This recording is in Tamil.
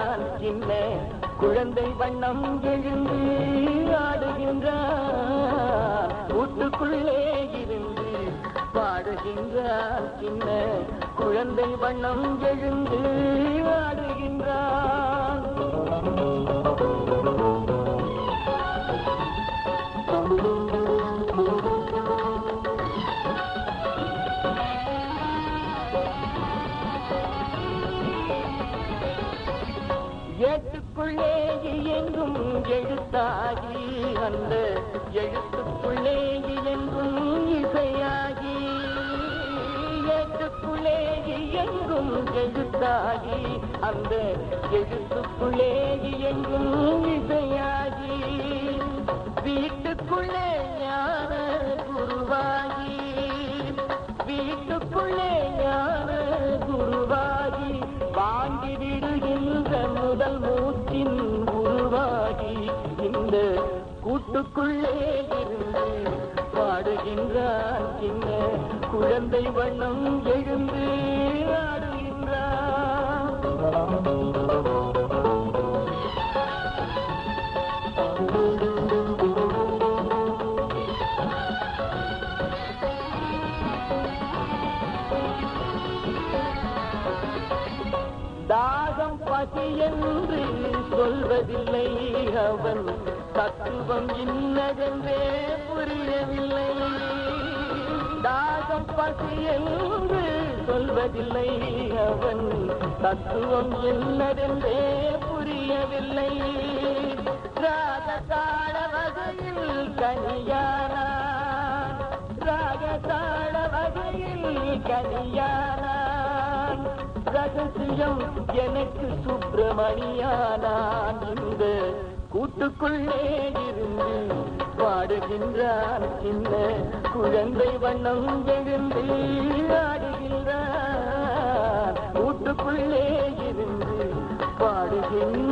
பாடுகின்றான் சின்ன குழந்தை வண்ணம் எழுந்து ஆடுகின்றான் வீட்டுக்குள்ளே இருந்து பாடுகின்றான் சின்ன குழந்தை வண்ணம் எழுந்து ஆடுகின்றான். ஏட்டுக்குள்ளே எங்கும் எழுத்தாகி அந்த எழுத்துக்குள்ளே எங்கும் இசையாகி ஏட்டுக்குள்ளே எங்கும் எழுத்தாகி அந்த எழுத்துக்குள்ளே எங்கும் இசையாகி வீட்டுக்குள்ளே ஞான குருவாகி வீட்டுக்குள்ளே ஞான குருவாகி வாங்கி விடுகின்ற முதல் மூச்சின் உருவாகி இந்த கூட்டுக்குள்ளே இருந்து பாடுகின்றான் சின்ன குழந்தை வண்ணம் எழுந்து ஆடுகின்றான். தாகம் பசி என்று சொல்வதில்லை அவன் தத்துவம் இன்னதென்றே புரியவில்லை. தாகம் பசி என்று சொல்வதில்லை அவன் தத்துவம் என்னதென்றே புரியவில்லை. ராகதாள வகையில் கனியானான் ராகதாள வகையில் கனியானான் ரகசியம் எனக்கு சுப்பிரமணியானான் இந்த கூட்டுக்குள்ளே இருந்து பாடுகின்றான் சின்ன குழந்தை வண்ணம் எழுந்து ஆடுகின்றான் கூட்டுக்குள்ளே இருந்து பாடுகின்றான்.